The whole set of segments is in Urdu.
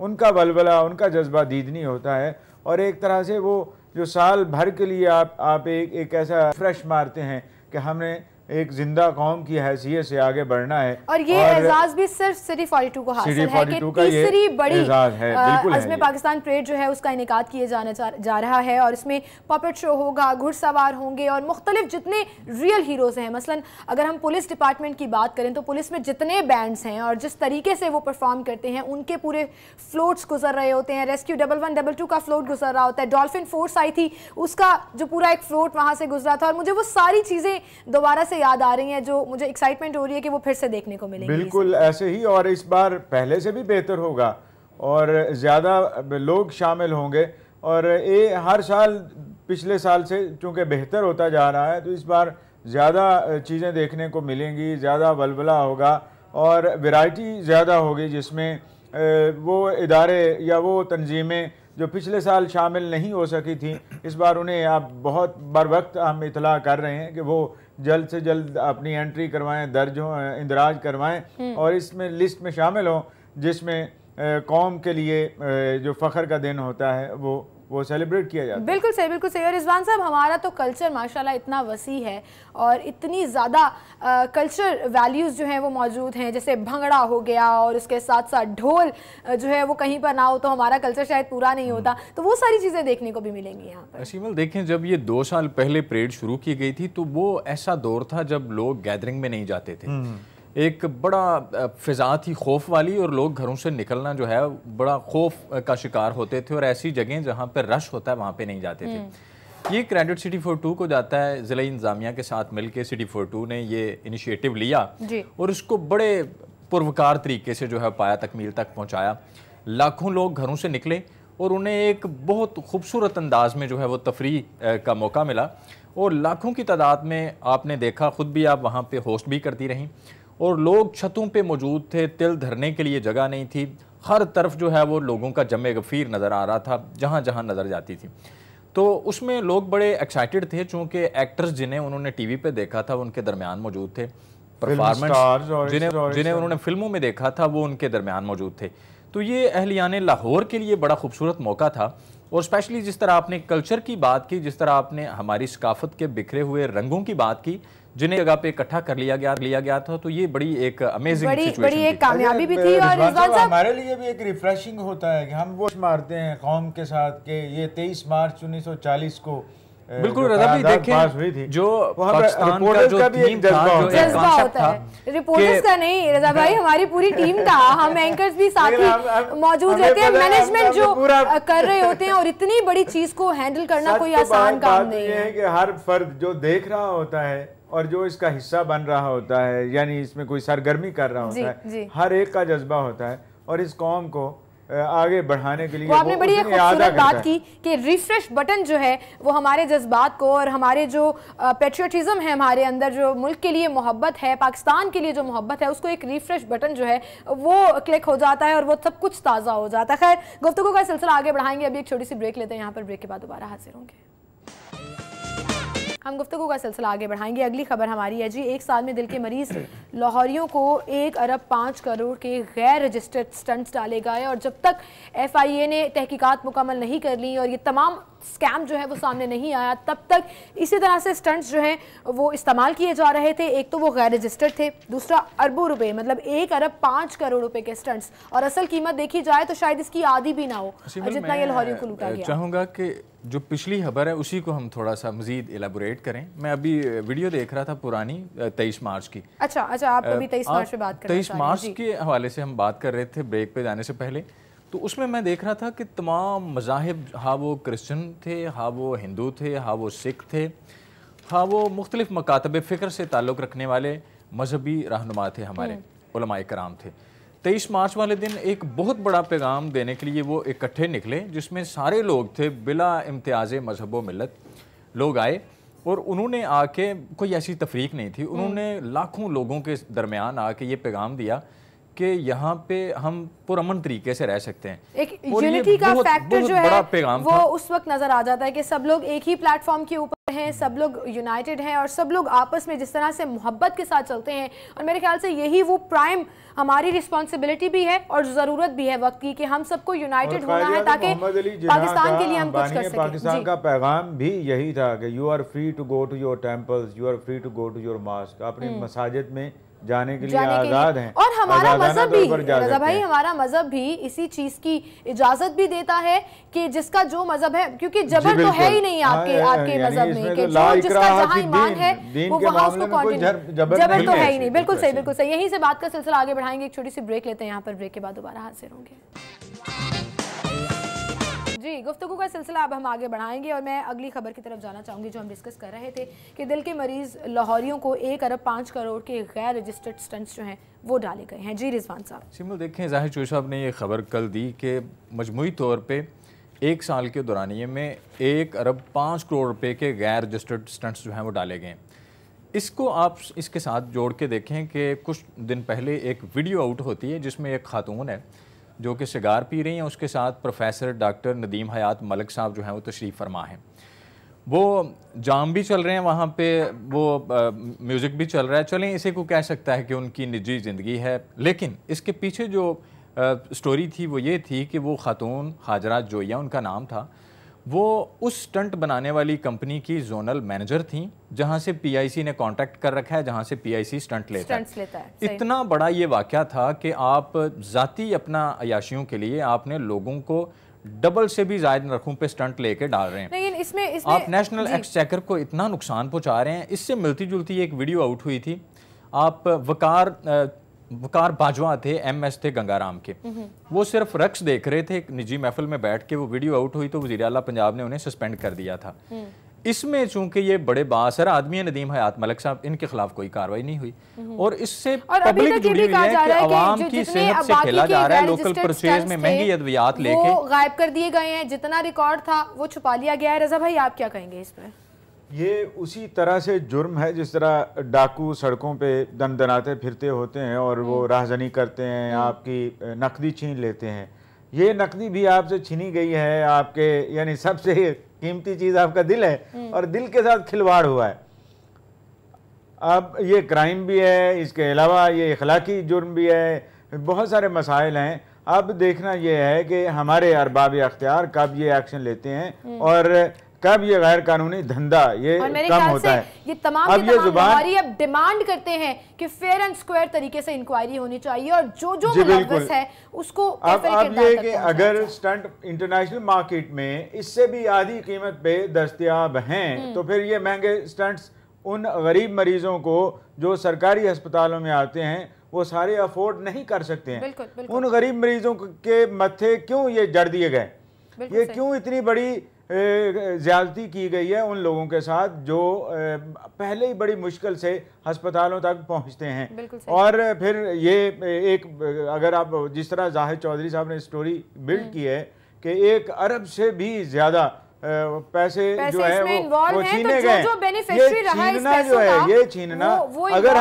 ان کا ولولہ، ان کا جذبہ دیدنی ہوتا ہے، اور ایک طرح سے وہ جو سال بھر کے لیے آپ ایک ایسا فریش مارتے ہیں کہ ہم نے ایک زندہ قوم کی حیثیت سے آگے بڑھنا ہے. اور یہ اعزاز بھی صرف سٹی 42 کو حاصل ہے کہ تیسری بڑی عزم پاکستان پریڈ جو ہے اس کا انعقاد کیے جا رہا ہے، اور اس میں پپٹ شو ہوگا، گھڑ سوار ہوں گے، اور مختلف جتنے ریئل ہیروز ہیں. مثلا اگر ہم پولیس ڈپارٹمنٹ کی بات کریں تو پولیس میں جتنے بینڈز ہیں اور جس طریقے سے وہ پرفارم کرتے ہیں، ان کے پورے فلوٹس گزر رہے ہوتے ہیں. ریسکیو 1122 کا فلوٹ گزر رہا ہوتا ہے، ڈولفن فورس آئی تھی اس کا جو پورا ایک فلوٹ وہاں سے گزرا تھا، اور مجھے وہ ساری چیزیں دوبارہ سے یاد آ رہی ہیں جو مجھے ایکسائٹمنٹ ہو رہی ہے کہ وہ پھر سے دیکھنے کو ملیں گی. بالکل ایسے ہی، اور اس بار پہلے سے بھی بہتر ہوگا اور زیادہ لوگ شامل ہوں گے، اور یہ ہر سال پچھلے سال سے چونکہ بہتر ہوتا جا رہا ہے تو اس بار زیادہ چیزیں دیکھنے کو ملیں گی، زیادہ ولولہ ہوگا اور ویرائٹی زیادہ ہوگی، جس میں وہ ادارے یا وہ تنظیمیں جو پچھلے سال شامل نہیں ہو سکی تھیں، اس بار انہیں آپ بہت بر وقت ہم اطلاع کر رہے ہیں کہ وہ جلد سے جلد اپنی انٹری کروائیں، درج ہوں، اندراج کروائیں اور اس میں لسٹ میں شامل ہوں، جس میں قوم کے لیے جو فخر کا دن ہوتا ہے وہ سیلیبریٹ کیا جاتا ہے. بالکل صحیح، بالکل صحیح. اور رضوان صاحب، ہمارا تو کلچر ماشاءاللہ اتنا وسیع ہے اور اتنی زیادہ کلچر ویلیوز جو ہیں وہ موجود ہیں، جیسے بھنگڑا ہو گیا اور اس کے ساتھ ساتھ ڈھول جو ہے وہ کہیں پر نہ ہو تو ہمارا کلچر شاید پورا نہیں ہوتا. تو وہ ساری چیزیں دیکھنے کو بھی ملیں گی یہاں پر. شیمل دیکھیں، جب یہ 2 سال پہلے پریڈ شروع کی گئی تھی تو وہ ایسا دور تھا جب لوگ گیدرنگ میں نہیں جاتے تھے. ایک بڑا فضا تھی خوف والی، اور لوگ گھروں سے نکلنا جو ہے بڑا خوف کا شکار ہوتے تھے، اور ایسی جگہیں جہاں پہ رش ہوتا ہے وہاں پہ نہیں جاتے تھے. یہ کریڈٹ سٹی 42 کو جاتا ہے، ضلعی انتظامیہ کے ساتھ مل کے سٹی 42 نے یہ انیشیٹو لیا اور اس کو بڑے پروکار طریقے سے جو ہے پایا تکمیل تک پہنچایا. لاکھوں لوگ گھروں سے نکلے اور انہیں ایک بہت خوبصورت انداز میں جو ہے وہ تفریح کا موقع ملا، اور لاکھوں کی تعداد میں آپ نے دیکھا، خود بھی آپ وہاں پہ ہوسٹ بھی کرتی رہیں، اور لوگ چھتوں پہ موجود تھے. تل دھرنے کے لیے جگہ نہیں تھی، ہر طرف جو ہے وہ لوگوں کا جمع غفیر نظر آ رہا تھا جہاں جہاں نظر جاتی تھی. تو اس میں لوگ بڑے ایکسائٹڈ تھے چونکہ ایکٹرز جنہیں انہوں نے ٹی وی پہ دیکھا تھا ان کے درمیان موجود تھے، پرفارمنس جنہیں انہوں نے فلموں میں دیکھا تھا وہ ان کے درمیان موجود تھے. تو یہ اہلیان لاہور کے لیے بڑا خوبصورت موقع تھا، اور اسپیشلی جس طرح آپ نے کلچر کی بات کی، جس طرح آپ نے ہماری ثقافت کے بکھرے ہوئے رنگوں کی بات کی جنہیں جگہ پہ اکٹھا کر لیا گیا تھا، تو یہ بڑی ایک امیزنگ سچویشن بڑی ایک کامیابی بھی تھی. اور رضوان صاحب، ہمارے لیے بھی ایک ریفریشنگ ہوتا ہے کہ ہم وہ مارتے ہیں قوم کے ساتھ کہ یہ 23 مارچ 1940 کو بالکل رضا بھائی دیکھیں جو پاکستان کا جو تھیم تھا، جو ایک کانسیپٹ تھا، رپورٹرز کا نہیں رضا بھائی، ہماری پوری ٹیم کا، ہم اینکرز بھی ساتھ ہی موجود رہتے ہیں، مینجمنٹ جو کر رہے ہوتے ہیں، اور اتنی بڑی چیز کو ہینڈل کرنا کوئی آسان کام نہیں ہے. کہ ہر فرد جو دیکھ رہا ہوتا ہے اور جو اس کا حصہ بن رہا ہوتا ہے، یعنی اس میں کوئی سرگرمی کر رہا ہوتا ہے، ہر ایک کا جذبہ ہوتا ہے، اور اس قوم کو آگے بڑھانے کے لیے وہ آپ نے بڑی ایک خوبصورت بات کی کہ ریفریش بٹن جو ہے وہ ہمارے جذبات کو اور ہمارے جو پیٹریوٹزم ہے ہمارے اندر، جو ملک کے لیے محبت ہے، پاکستان کے لیے جو محبت ہے، اس کو ایک ریفریش بٹن جو ہے وہ کلک ہو جاتا ہے اور وہ سب کچھ تازہ ہو جاتا ہے. خیر، گفتگو کا سلسلہ آگے بڑھائیں گے، ابھی ایک چھوٹی سی بریک لیتے ہیں، یہاں پر بریک کے بعد دوبارہ حاضر ہوں گے. ہم گفتگو کا سلسلہ آگے بڑھائیں گے. اگلی خبر ہماری ہے جی، 1 سال میں دل کے مریض لاہوریوں کو 1 ارب 5 کروڑ کے غیر رجسٹرڈ سٹنٹس ڈالے گئے، اور جب تک FIA نے تحقیقات مکمل نہیں کر لی اور یہ تمام سکیم جو ہے وہ سامنے نہیں آیا، تب تک اسی طرح سے سٹنٹس جو ہیں وہ استعمال کیے جا رہے تھے. ایک تو وہ غیر رجسٹرڈ تھے، دوسرا اربوں روپے، مطلب 1 ارب 5 کروڑ روپے کے سٹنٹس، اور اصل قیمت دیکھی جائے تو شاید اس کی آدھی بھی نہ ہو جتنا یہ لاہوریوں کو لوٹا گیا. چاہوں گا کہ جو پچھلی خبر ہے اسی کو ہم تھوڑا سا مزید ایلیبوریٹ کریں. میں ابھی ویڈیو دیکھ رہا تھا پرانی 23 مارچ کی. اچھا آپ ابھی 23 مارچ پہ بات کر رہے ہیں. 23 مارچ کے حوالے سے ہم بات کر رہے تھے بریک پہ جانے سے پہلے. تو اس میں دیکھ رہا تھا کہ تمام مذاہب، ہاں وہ کرسچن تھے، ہاں وہ ہندو تھے، ہاں وہ سکھ تھے، ہاں وہ مختلف مکاتب فکر سے تعلق رکھنے والے مذہبی رہنما تھے، ہمارے علماء کرام تھے. 23 مارچ والے دن ایک بہت بڑا پیغام دینے کے لیے وہ اکٹھے نکلے، جس میں سارے لوگ تھے بلا امتیاز مذہب و ملت لوگ آئے، اور انہوں نے آ کے کوئی ایسی تفریق نہیں تھی، انہوں نے لاکھوں لوگوں کے درمیان آ کے یہ پیغام دیا کہ یہاں پہ ہم پرامن طریقے سے رہ سکتے ہیں. ایک یونٹی کا فیکٹر جو ہے وہ اس وقت نظر آ جاتا ہے کہ سب لوگ ایک ہی پلیٹ فارم کے اوپر ہیں, سب لوگ یونائٹڈ ہیں اور سب لوگ آپس میں جس طرح سے محبت کے ساتھ چلتے ہیں. اور میرے خیال سے یہی وہ پرائم ہماری رسپانسبلٹی بھی ہے اور ضرورت بھی ہے وقت کی کہ ہم سب کو یونائٹڈ ہونا ہے تاکہ پاکستان کے لیے ہم کچھ کر سکیں. پاکستان کا پیغام بھی یہی تھا کہ you are free to go to your temples, you are free to go to your mosques. اپنی مساجد میں جانے کے لیے آزاد ہیں. اور ہمارا مذہب بھی رضا بھائی, ہمارا مذہب بھی اسی چیز کی اجازت بھی دیتا ہے کہ جس کا جو مذہب ہے, کیونکہ جبر تو ہے ہی نہیں آپ کے مذہب میں کہ جس کا جہاں ایمان ہے وہ وہاں اس کو کنٹینیو, جبر تو ہے ہی نہیں. بالکل صحیح, بالکل صحیح. یہیں سے بات کا سلسلہ آگے بڑھائیں گے, ایک چھوٹی سی بریک لیتے ہیں یہاں پر, بریک کے بعد دوبارہ حاضر ہوں گے. جی, گفتگو کا سلسلہ اب ہم آگے بڑھائیں گے اور میں اگلی خبر کی طرف جانا چاہوں گی جو ہم ڈسکس کر رہے تھے کہ دل کے مریض لاہوریوں کو 1 ارب 5 کروڑ کے غیر رجسٹرڈ سٹنٹس جو ہیں وہ ڈالے گئے ہیں. جی رضوان صاحب. سمل دیکھیں, ظاہر چوہی صاحب نے یہ خبر کل دی کہ مجموعی طور پہ 1 سال کے دورانیے میں 1 ارب 5 کروڑ روپے کے غیر رجسٹرڈ سٹنٹس جو ہیں وہ ڈالے گئے ہیں. اس کو آپ اس کے ساتھ جوڑ کے دیکھیں کہ کچھ دن پہلے ایک ویڈیو آؤٹ ہوتی ہے جس میں ایک خاتون ہے جو کہ سگار پی رہی ہیں, اس کے ساتھ پروفیسر ڈاکٹر ندیم حیات ملک صاحب جو ہیں وہ تشریف فرما ہیں. وہ جام بھی چل رہے ہیں وہاں پہ, وہ میوزک بھی چل رہا ہے. چلیں اسے کو کہہ سکتا ہے کہ ان کی نجی زندگی ہے, لیکن اس کے پیچھے جو سٹوری تھی وہ یہ تھی کہ وہ خاتون ہاجرہ جویا ان کا نام تھا, وہ اس سٹنٹ بنانے والی کمپنی کی زونل مینیجر تھیں جہاں سے پی آئی سی نے کانٹیکٹ کر رکھا ہے, جہاں سے پی آئی سی سٹنٹ لیتا ہے. اتنا بڑا یہ واقعہ تھا کہ آپ ذاتی اپنا عیاشیوں کے لیے آپ نے لوگوں کو ڈبل سے بھی زائد رقم پہ سٹنٹ لے کے ڈال رہے ہیں. آپ نیشنل ایکسچیکر کو اتنا نقصان پہنچا رہے ہیں. اس سے ملتی جلتی ایک ویڈیو آؤٹ ہوئی تھی. آپ وقار باجوہ تھے, ایم ایس تھے گنگارام کے, وہ صرف رقص دیکھ رہے تھے ایک نجی محفل میں بیٹھ کے. وہ ویڈیو آؤٹ ہوئی تو وزیر اعلیٰ پنجاب نے انہیں سسپینڈ کر دیا تھا. اس میں چونکہ یہ بڑے بااثر آدمی ہیں ندیم حیات ملک صاحب, ان کے خلاف کوئی کارروائی نہیں ہوئی اور اس سے پبلک جڑی ہوئی ہے کہ عوام کی صحت سے کھیلا جا رہا ہے. لوکل پرچیز میں مہنگی ادویات لے کے وہ غائب کر دیے گئے ہیں, جتنا ریکارڈ تھا وہ چھپا لیا گیا ہے. رضا بھائی آپ کیا کہیں گے اس پر؟ یہ اسی طرح سے جرم ہے جس طرح ڈاکو سڑکوں پہ دن دناتے پھرتے ہوتے ہیں اور وہ راہزنی کرتے ہیں, آپ کی نقدی چھین لیتے ہیں. یہ نقدی بھی آپ سے چھینی گئی ہے, آپ کے یعنی سب سے قیمتی چیز آپ کا دل ہے اور دل کے ساتھ کھلواڑ ہوا ہے. اب یہ کرائم بھی ہے, اس کے علاوہ یہ اخلاقی جرم بھی ہے, بہت سارے مسائل ہیں. اب دیکھنا یہ ہے کہ ہمارے ارباب اختیار کب یہ ایکشن لیتے ہیں اور کب یہ غیر قانونی دھندہ یہ کم ہوتا ہے. یہ تمام ہماری اب ڈیمانڈ کرتے ہیں کہ فیئر اینڈ سکوئر طریقے سے انکوائری ہونی چاہیے اور جو ملوث ہے اس کو اب یہ کہ اگر سٹنٹ انٹرنیشنل مارکیٹ میں اس سے بھی آدھی قیمت پہ دستیاب ہیں تو پھر یہ مہنگے سٹنٹس ان غریب مریضوں کو جو سرکاری ہسپتالوں میں آتے ہیں وہ سارے افورڈ نہیں کر سکتے ہیں. ان غریب مریضوں کے متھے کیوں یہ جڑ دیے گئے, یہ کیوں اتنی بڑی زیادتی کی گئی ہے ان لوگوں کے ساتھ جو پہلے ہی بڑی مشکل سے ہسپتالوں تک پہنچتے ہیں. اور پھر یہ ایک اگر آپ جس طرح زاہد چودھری صاحب نے سٹوری بلڈ کی ہے کہ 1 ارب سے بھی زیادہ پیسے جو ہے وہ چھینے گئے. یہ چھیننا جو ہے, یہ چھیننا, اگر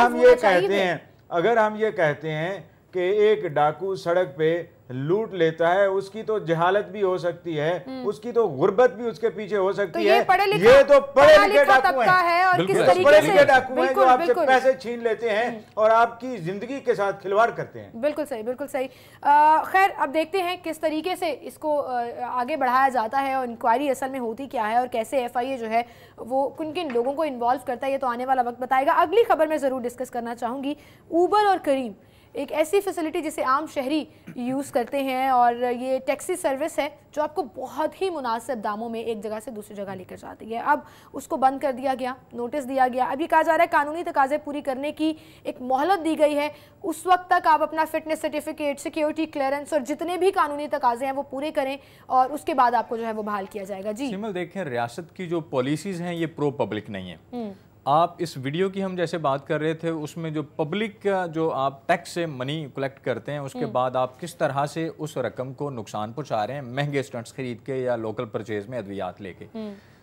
ہم یہ کہتے ہیں کہ ایک ڈاکو سڑک پہ لوٹ لیتا ہے, اس کی تو جہالت بھی ہو سکتی ہے, اس کی تو غربت بھی اس کے پیچھے ہو سکتی ہے. یہ تو پڑھے لکھے ڈاکو ہیں, پڑھے لکھے ڈاکو ہیں جو آپ سے پیسے چھین لیتے ہیں اور آپ کی زندگی کے ساتھ کھلواڑ کرتے ہیں. بالکل صحیح, بالکل صحیح. خیر اب دیکھتے ہیں کس طریقے سے اس کو آگے بڑھایا جاتا ہے اور انکوائری اصل میں ہوتی کیا ہے اور کیسے ایف آئی اے جو ہے وہ کن کن لوگوں کو انوالو کرتا ہے, یہ تو آنے والا وقت بتائے گا. اگلی خبر میں ضرور ڈسکس کرنا چاہوں گی اوبر اور کریم, ایک ایسی فیسلٹی جسے عام شہری یوز کرتے ہیں اور یہ ٹیکسی سروس ہے جو آپ کو بہت ہی مناسب داموں میں ایک جگہ سے دوسری جگہ لے کر جاتی ہے. اب اس کو بند کر دیا گیا, نوٹس دیا گیا. اب یہ کہا جا رہا ہے قانونی تقاضے پوری کرنے کی ایک مہلت دی گئی ہے. اس وقت تک آپ اپنا فٹنس سرٹیفکیٹ, سیکیورٹی کلیئرنس اور جتنے بھی قانونی تقاضے ہیں وہ پورے کریں اور اس کے بعد آپ کو جو ہے وہ بحال کیا جائے گا. جی سیمل دیکھیں, ریاست کی جو پالیسیز ہیں یہ پرو پبلک نہیں ہیں. آپ اس ویڈیو کی ہم جیسے بات کر رہے تھے اس میں جو پبلک کا جو آپ ٹیکس سے منی کلیکٹ کرتے ہیں اس کے بعد آپ کس طرح سے اس رقم کو نقصان پہنچا رہے ہیں مہنگے سٹنٹس خرید کے یا لوکل پرچیز میں ادویات لے کے.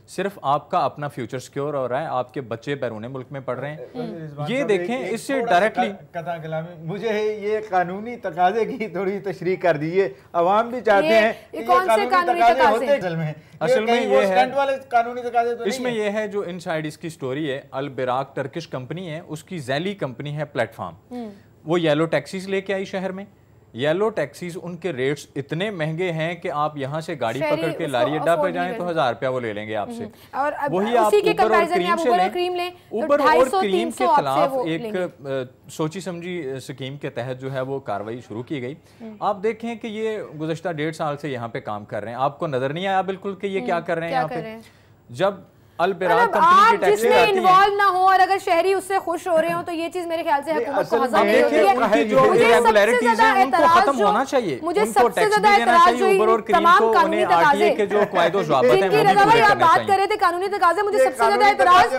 صرف آپ کا اپنا فیوچر سیکیور ہو رہا ہے, آپ کے بچے بیرون ملک میں پڑھ رہے ہیں. یہ دیکھیں اس سے ڈائریکٹلی قطع کلامی, مجھے یہ قانونی تقاضے کی تھوڑی تشریح کر دیجیے. عوام بھی چاہتے ہیں کہ یہ قانونی تقاضے ہوتے ہیں اصل میں یہ ہے قانونی تقاضے تو اس میں یہ ہے جو ان سائڈ اس کی سٹوری ہے. البراق ٹرکش کمپنی ہے, اس کی ذیلی کمپنی ہے پلیٹ فارم, وہ یلو ٹیکسیز لے کے آئی شہر میں. یلو ٹیکسیز ان کے ریٹس اتنے مہنگے ہیں کہ آپ یہاں سے گاڑی پکڑ کے لاری اڈا پہ جائیں تو 1000 روپیہ وہ لے لیں گے آپ سے. وہی آپ اوبر اور کریم سے لیں. اوبر اور کریم کے خلاف ایک سوچی سمجھی سکیم کے تحت جو ہے وہ کاروائی شروع کی گئی. آپ دیکھیں کہ یہ گزشتہ 1.5 سال سے یہاں پہ کام کر رہے ہیں. آپ کو نظر نہیں آیا بالکل کہ یہ کیا کر رہے ہیں یہاں پہ؟ جب البراق کمپنی کی ٹیکسی آتی ہیں, انوالو نہ ہو اور اگر شہری اس سے خوش ہو رہے ہوں تو یہ چیز میرے خیال سے حکومت کو ہضم نہیں ہوتی ہے. ان کی جو irregularities ہیں ان کو ختم ہونا چاہیے, ان کو ٹیکس بھی دینا چاہیے اوبر اور کریم کو, انہیں RTA کے جو قواعد و ضوابط ہیں وہ بھی پورے کرنے بات کر رہے تھے قانونی تقاضے, مجھے سب سے زیادہ اعتراض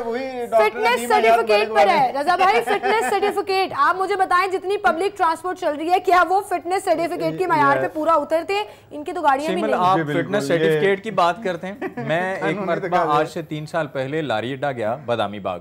فٹنس سرٹیفکیٹ پر ہے. رضا بھائی فٹنس سرٹیفکیٹ آپ مجھے بتائیں, جتنی پبلک ٹرانسپورٹ چل رہی ہے کیا وہ فٹنس سرٹیفکیٹ کی معیار پہ پورا اترتے ہیں؟ ان کی تو گاڑیاں بھی نہیں. آپ فٹنس سرٹیفکیٹ کی بات کرتے ہیں, میں ایک مرتبہ آج سے 3 سال پہلے لاری اڈا گیا بادامی باغ,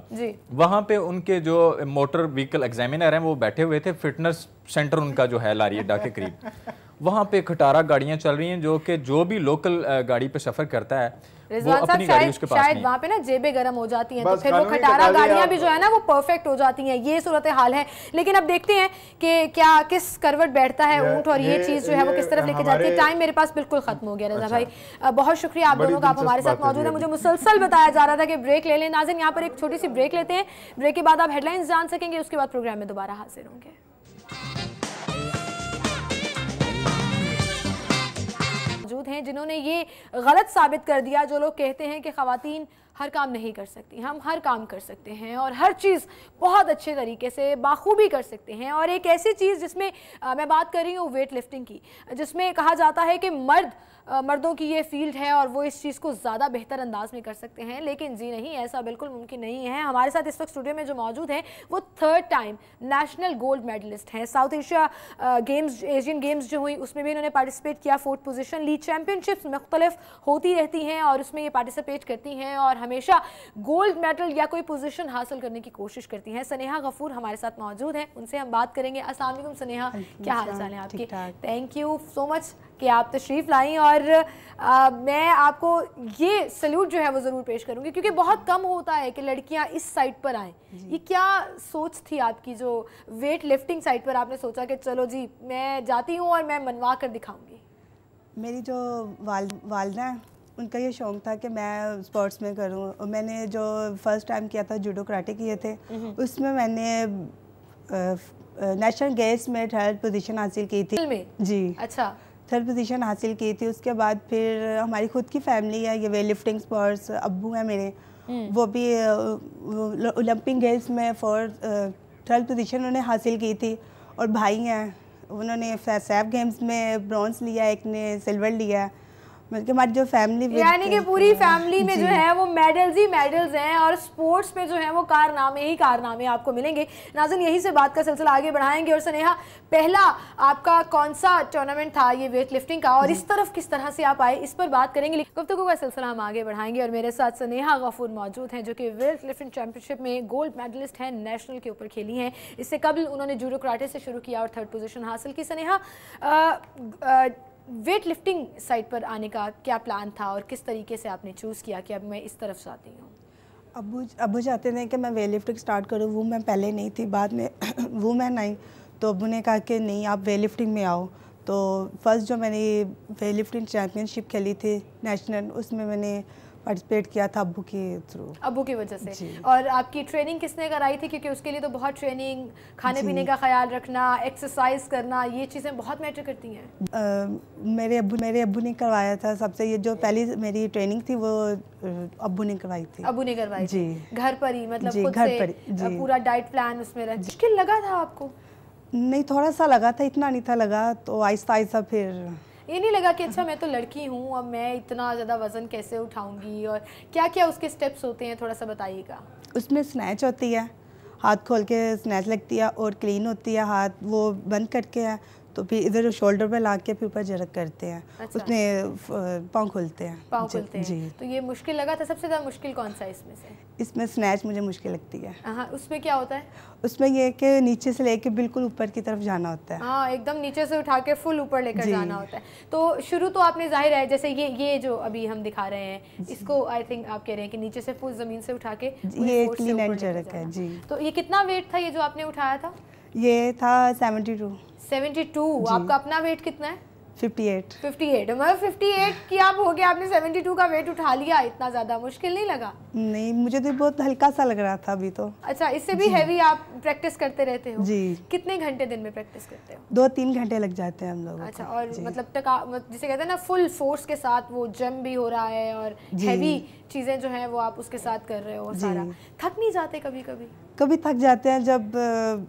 وہاں پہ ان کے جو موٹر وہیکل ایگزامینر ہیں وہ بیٹھے ہوئے تھے, فٹنس سینٹر ان کا جو ہے لاری اڈا کے قریب. وہاں پہ کھٹارا گاڑیاں چل رہی ہیں جو کہ جو بھی لوکل گاڑی پہ سفر کرتا ہے وہ اپنی گاڑی اس کے پاس نہیں. شاید وہاں پہ نا جیبیں گرم ہو جاتی ہیں تو پھر وہ کھٹارا گاڑیاں بھی جو ہے نا وہ پرفیکٹ ہو جاتی ہیں, یہ صورتحال ہے. لیکن اب دیکھتے ہیں کہ کیا کس کروٹ بیٹھتا ہے اونٹ اور یہ چیز جو ہے وہ کس طرف لے کے جاتی ہے. ٹائم میرے پاس بالکل ختم ہو گیا. رضا بھائی بہت شکریہ آپ دونوں کا, آپ ہمارے ساتھ موجود ہیں. مجھے مسلسل بتایا جا رہا تھا کہ بریک لے لیں. ناظرین یہاں پر ایک چھوٹی سی بریک لیتے ہیں, بریک کے بعد آپ ہیڈ لائنز جان سکیں گے, اس کے بعد پروگرام میں دوبارہ حاضر ہوں گے. موجود ہیں جنہوں نے یہ غلط ثابت کر دیا جو لوگ کہتے ہیں کہ خواتین ہر کام نہیں کر سکتی. ہم ہر کام کر سکتے ہیں اور ہر چیز بہت اچھے طریقے سے باخوبی کر سکتے ہیں. اور ایک ایسی چیز جس میں میں بات کر رہی ہوں ویٹ لفٹنگ کی, جس میں کہا جاتا ہے کہ مردوں کی یہ فیلڈ ہے اور وہ اس چیز کو زیادہ بہتر انداز میں کر سکتے ہیں. لیکن جی نہیں, ایسا بالکل ممکن نہیں ہے. ہمارے ساتھ اس وقت اسٹوڈیو میں جو موجود ہیں وہ 3rd time national gold medallist ہیں. South Asia Games, Asian Games جو ہوئی اس میں بھی انہوں نے پارٹیسپیٹ کیا, 4th پوزیشن لی. چیمپئن شپس مختلف ہوتی رہتی ہیں اور اس میں یہ پارٹیسپیٹ کرتی ہیں اور ہمیشہ گولڈ میڈل یا کوئی پوزیشن حاصل کرنے کی کوشش کرتی ہیں. سنیہا غفور ہمارے ساتھ موجود ہیں, ان سے ہم بات کریں گے. السلام علیکم سنیہا, کیا حال چال ہے آپ کے؟ تھینک یو سو مچ کہ آپ تشریف لائیں. اور میں آپ کو یہ سلیوٹ جو ہے وہ ضرور پیش کروں گی کیونکہ بہت کم ہوتا ہے کہ لڑکیاں اس سائٹ پر آئیں. یہ کیا سوچ تھی آپ کی جو ویٹ لفٹنگ سائٹ پر آپ نے سوچا کہ چلو جی میں جاتی ہوں اور میں منوا کر دکھاؤں گی؟ میری جو والدہ ہیں ان کا یہ شوق تھا کہ میں اسپورٹس میں کروں. اور میں نے جو فرسٹ ٹائم کیا تھا جوڈو کراٹے کیے تھے, اس میں نے نیشنل گیمز میں 3rd پوزیشن حاصل کی تھی. جی اچھا, 3rd پوزیشن حاصل کی تھی. اس کے بعد پھر ہماری خود کی فیملی ہے, یہ ویٹ لفٹنگ اسپورٹس. ابو ہیں میرے, وہ بھی اولمپک گیمز میں 3rd پوزیشن انہوں نے حاصل کی تھی. اور بھائی ہیں, انہوں نے سیف گیمز میں برونز لیا, ایک نے سلور لیا. بلکہ ہماری جو فیملی یعنی کہ پوری فیملی میں جو ہے وہ میڈلز ہی میڈلز ہیں اور سپورٹس میں جو ہے وہ کارنامے ہی کارنامے آپ کو ملیں گے. ناظرین یہی سے بات کا سلسلہ آگے بڑھائیں گے. اور سنیہا, پہلا آپ کا کون سا ٹورنامنٹ تھا یہ ویٹ لفٹنگ کا اور اس طرف کس طرح سے آپ آئے, اس پر بات کریں گے. گفتگو کا سلسلہ ہم آگے بڑھائیں گے اور میرے ساتھ سنیہا غفور موجود ہیں جو کہ ویٹ لفٹنگ چیمپئن شپ میں گولڈ میڈلسٹ ہیں, نیشنل کے اوپر کھیلی ہیں. اس سے قبل انہوں نے جوڈو کراٹے سے شروع کیا اور 3rd پوزیشن حاصل کی. سنیہا, ویٹ لفٹنگ سائٹ پر آنے کا کیا پلان تھا اور کس طریقے سے آپ نے چوز کیا کہ اب میں اس طرف جاتی ہوں؟ ابو چاہتے تھے کہ میں ویٹ لفٹنگ سٹارٹ کروں. وہ میں پہلے نہیں تھی, بعد میں وہ میں نہیں, تو ابو نے کہا کہ نہیں آپ ویٹ لفٹنگ میں آؤ. تو فرسٹ جو میں نے ویٹ لفٹنگ چیمپئن شپ کھیلی تھی نیشنل, اس میں میں نے پارٹیسپیٹ کیا تھا ابو کے تھرو, ابو کی وجہ سے. اور آپ کی ٹریننگ کس نے کرائی تھی؟ کیونکہ اس کے لیے تو بہت ٹریننگ, کھانے پینے کا خیال رکھنا, ایکسرسائز کرنا, یہ چیزیں بہت میٹر کرتی ہیں. میرے ابو نے کروایا تھا سب سے. یہ جو پہلی میری ٹریننگ تھی وہ ابو نے کروائی تھی. ابو نے کروائی جی, گھر پر ہی, مطلب خود سے پورا ڈائٹ پلان اس میں رہا. مشکل لگا تھا آپ کو؟ نہیں, تھوڑا سا لگا تھا, اتنا نہیں تھا لگا. تو آہستہ آہستہ پھر یہ نہیں لگا کہ اچھا میں تو لڑکی ہوں, اب میں اتنا زیادہ وزن کیسے اٹھاؤں گی, اور کیا کیا اس کے سٹیپس ہوتے ہیں تھوڑا سا بتائیے گا. اس میں سنیچ ہوتی ہے, ہاتھ کھول کے سنیچ لگتی ہے, اور کلین ہوتی ہے ہاتھ, وہ بند کر کے ہے. تو پھر ادھر شولڈر پہ لا کے پھر اوپر جرک کرتے ہیں, اس میں پاؤں کھولتے ہیں. پاؤں کھولتے ہیں. تو یہ مشکل لگا تھا, سب سے زیادہ مشکل کون سا اس میں سے؟ اس میں سنیچ مجھے مشکل لگتی ہے. ہاں, اس میں کیا ہوتا ہے؟ اس میں یہ کہ نیچے سے لے کے بالکل اوپر کی طرف جانا ہوتا ہے. ہاں, ایک دم نیچے سے اٹھا کے فل اوپر لے کر جانا ہوتا ہے. تو شروع تو آپ نے ظاہر ہے جیسے یہ جو ابھی ہم دکھا رہے ہیں اس کو آئی تھنک آپ کہہ رہے ہیں کہ نیچے سے فل زمین سے اٹھا کے یہ کلین اینڈ جرک ہے. جی. تو یہ کتنا ویٹ تھا یہ جو آپ نے اٹھایا تھا؟ یہ تھا 72. 72. آپ کا اپنا ویٹ کتنا ہے؟ 58. 58. مطلب 58 کی آپ ہو گیا, آپ نے 72 کا ویٹ اٹھا لیا. اتنا زیادہ مشکل نہیں لگا؟ نہیں, مجھے تو بہت ہلکا سا لگ رہا تھا ابھی تو. اچھا, اس سے بھی ہیوی آپ پریکٹس کرتے رہتے ہو؟ جی. کتنے گھنٹے دن میں پریکٹس کرتے ہو؟ 2-3 گھنٹے لگ جاتے ہیں ہم لوگ. اچھا, اور مطلب جسے کہتے ہیں نا فل فورس کے ساتھ وہ جمپ بھی ہو رہا ہے اور ہیوی چیزیں جو ہیں وہ آپ اس کے ساتھ کر رہے ہو سارا. تھک نہیں جاتے کبھی کبھی؟ کبھی تھک جاتے ہیں, جب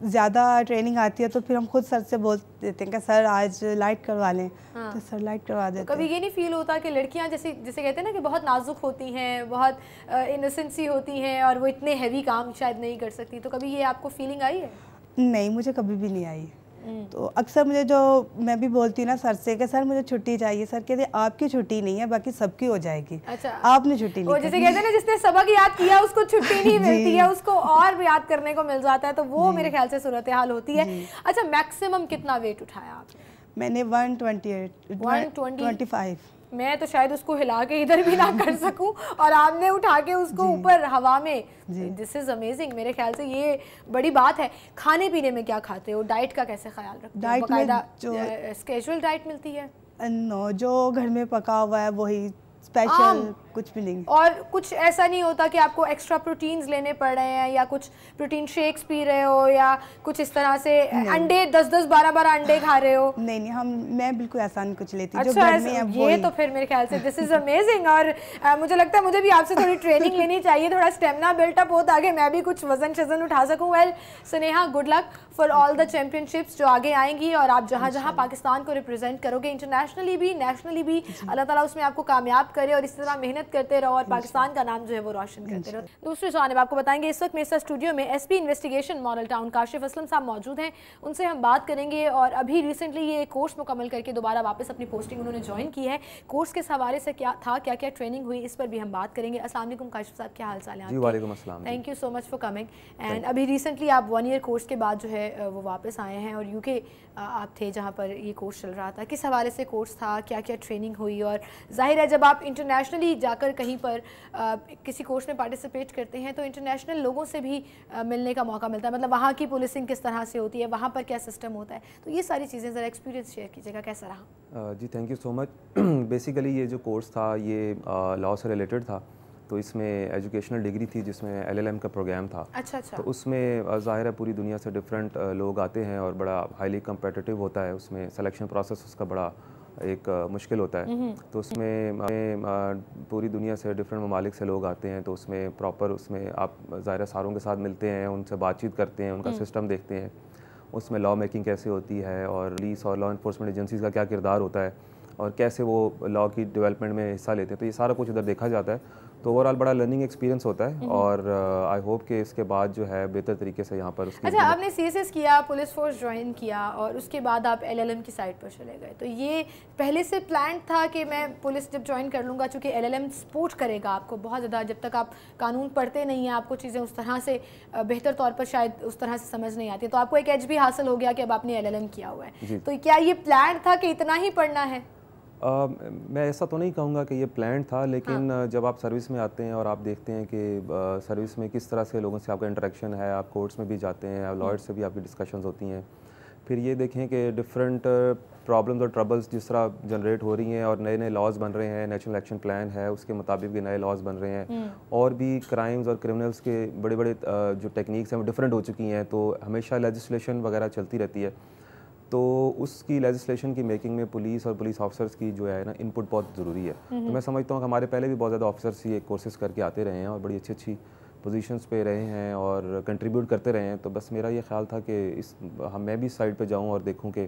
زیادہ ٹریننگ آتی ہے تو پھر ہم خود سر سے بول دیتے ہیں کہ سر آج لائٹ کروا لیں, تو سر لائٹ کروا دیتے ہیں. کبھی یہ نہیں فیل ہوتا کہ لڑکیاں جیسے کہتے ہیں نا کہ بہت نازک ہوتی ہیں, بہت انوسنسی ہوتی ہیں اور وہ اتنے ہیوی کام شاید نہیں کر سکتی, تو کبھی یہ آپ کو فیلنگ آئی ہے؟ نہیں, مجھے کبھی بھی نہیں آئی. تو اکثر مجھے جو میں بھی بولتی ہوں نا سر سے کہ سر مجھے چھٹی چاہیے, سر کہتے ہیں آپ کی چھٹی نہیں ہے, باقی سب کی ہو جائے گی. اچھا, آپ نے چھٹی نہیں. وہ جسے کہتے ہیں نا جس نے سبق یاد کیا اس کو چھٹی نہیں ملتی ہے, اس کو اور یاد کرنے کو مل جاتا ہے, تو وہ میرے خیال سے صورتحال ہوتی ہے. اچھا, میکسیمم کتنا ویٹ اٹھایا آپ نے؟ میں نے 125. میں تو شاید اس کو ہلا کے ادھر بھی نہ کر سکوں, اور آپ نے اٹھا کے اس کو اوپر ہوا میں. دس از امیزنگ. میرے خیال سے یہ بڑی بات ہے. کھانے پینے میں کیا کھاتے ہو؟ ڈائٹ کا کیسے خیال رکھتے ہو؟ باقاعدہ اسکیجول ڈائٹ ملتی ہے؟ نو, جو گھر میں پکا ہوا ہے وہی, اسپیشل کچھ بھی نہیں. اور کچھ ایسا نہیں ہوتا کہ آپ کو ایکسٹرا پروٹینز لینے پڑ رہے ہیں, یا کچھ پروٹین شیکس پی رہے ہو, یا کچھ اس طرح سے انڈے 10-12 انڈے کھا رہے ہو؟ نہیں, میں بالکل ایسا نہیں کچھ لیتی. جو گھر میں ہے یہ تو پھر میرے خیال سے دس از امیزنگ. اور مجھے لگتا ہے مجھے بھی آپ سے تھوڑی ٹریننگ لینی چاہیے, تھوڑا اسٹیمنا بلٹ اپ ہو تاکہ میں بھی کچھ وزن اٹھا سکوں. Well Sneha, good luck for all the championships جو آگے آئیں گی, اور آپ جہاں جہاں پاکستان کو ریپرزینٹ کرو گے انٹرنیشنلی بھی نیشنلی بھی, اللہ تعالیٰ اس میں آپ کو کامیاب کرے, اور اس طرح محنت کرتے رہو اور پاکستان کا نام جو ہے وہ روشن کرتے رہو. دوسری جانب آپ کو بتائیں گے اس وقت میرے اسٹوڈیو میں S P investigation model town Kashif Aslam صاحب موجود ہیں. ان سے ہم بات کریں گے, اور ابھی ریسنٹلی یہ کورس مکمل کر کے دوبارہ واپس اپنی پوسٹنگ انہوں نے جوائن کی ہے. کورس کے حوالے سے کیا تھا, کیا کیا ٹریننگ ہوئی, اس پر بھی ہم بات کریں گے. السلام علیکم کاشف صاحب, کیا حال چال ہے؟ جی وعلیکم السلام. Thank you so much for coming. And ابھی ریسنٹلی آپ 1 ایئر کورس کے بعد جو ہے وہ واپس آئے ہیں, اور یو کے آپ تھے جہاں پر یہ کورس چل رہا تھا. کس حوالے سے کورس تھا, کیا کیا ٹریننگ ہوئی, اور ظاہر ہے جب آپ انٹرنیشنلی جا کر کہیں پر کسی کورس میں پارٹیسپیٹ کرتے ہیں تو انٹرنیشنل لوگوں سے بھی ملنے کا موقع ملتا ہے, مطلب وہاں کی پولیسنگ کس طرح سے ہوتی ہے, وہاں پر کیا سسٹم ہوتا ہے, تو یہ ساری چیزیں ذرا ایکسپیرینس شیئر کیجیے گا, کیسا رہا؟ جی thank you so much. Basically یہ جو کورس تھا یہ لاء سے ریلیٹڈ تھا, تو اس میں ایجوکیشنل ڈگری تھی جس میں LLM کا پروگرام تھا. اچھا. تو اس میں ظاہر ہے پوری دنیا سے ڈفرینٹ لوگ آتے ہیں, اور بڑا ہائیلی کمپیٹیٹیو ہوتا ہے. اس میں سلیکشن پروسیس اس کا بڑا ایک مشکل ہوتا ہے. تو اس میں پوری دنیا سے ڈفرینٹ ممالک سے لوگ آتے ہیں, تو اس میں پراپر اس میں آپ ظاہر ساروں کے ساتھ ملتے ہیں, ان سے بات چیت کرتے ہیں, ان کا سسٹم دیکھتے ہیں, اس میں لاء میکنگ کیسے ہوتی ہے, اور پولیس اور لاء انفورسمنٹ ایجنسیز کا کیا کردار ہوتا ہے, اور کیسے وہ لاء کی ڈیولپمنٹ میں حصہ لیتے ہیں. تو یہ سارا کچھ ادھر دیکھا جاتا ہے. تو اوور آل بڑا لرننگ ایکسپیرینس ہوتا ہے, اور آئی ہوپ کہ اس کے بعد جو ہے بہتر طریقے سے یہاں پر اس کی. اچھا, آپ نے CSS کیا, پولیس فورس جوائن کیا, اور اس کے بعد آپ LLM کی سائٹ پر چلے گئے, تو یہ پہلے سے پلان تھا کہ میں پولیس جب جوائن کر لوں گا, چونکہ LLM سپورٹ کرے گا آپ کو بہت زیادہ, جب تک آپ قانون پڑھتے نہیں ہیں آپ کو چیزیں اس طرح سے بہتر طور پر شاید اس طرح سے سمجھ نہیں آتی, تو آپ کو ایک ایج بھی حاصل ہو گیا کہ اب آپ نے LLM کیا ہوا ہے. تو کیا یہ پلان تھا کہ اتنا ہی پڑھنا ہے؟ میں ایسا تو نہیں کہوں گا کہ یہ پلان تھا, لیکن جب آپ سروس میں آتے ہیں اور آپ دیکھتے ہیں کہ سروس میں کس طرح سے لوگوں سے آپ کا انٹریکشن ہے, آپ کورٹس میں بھی جاتے ہیں, لائر سے بھی آپ کی ڈسکشنز ہوتی ہیں, پھر یہ دیکھیں کہ ڈفرینٹ پرابلمز اور ٹربلز جس طرح جنریٹ ہو رہی ہیں, اور نئے نئے لاز بن رہے ہیں, نیشنل ایکشن پلان ہے اس کے مطابق بھی نئے لاز بن رہے ہیں, اور بھی کرائمز اور کرمنلز کے بڑے بڑے جو ٹیکنیکس ہیں وہ ڈفرینٹ ہو چکی ہیں, تو ہمیشہ لیجسلیشن وغیرہ چلتی رہتی ہے. تو اس کی لیجسلیشن کی میکنگ میں پولیس اور پولیس آفیسرس کی جو ہے نا انپٹ بہت ضروری ہے. تو میں سمجھتا ہوں کہ ہمارے پہلے بھی بہت زیادہ آفیسرس یہ کورسز کر کے آتے رہے ہیں, اور بڑی اچھی اچھی پوزیشنس پہ رہے ہیں, اور کنٹریبیوٹ کرتے رہے ہیں. تو بس میرا یہ خیال تھا کہ میں بھی سائڈ پہ جاؤں اور دیکھوں کہ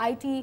IT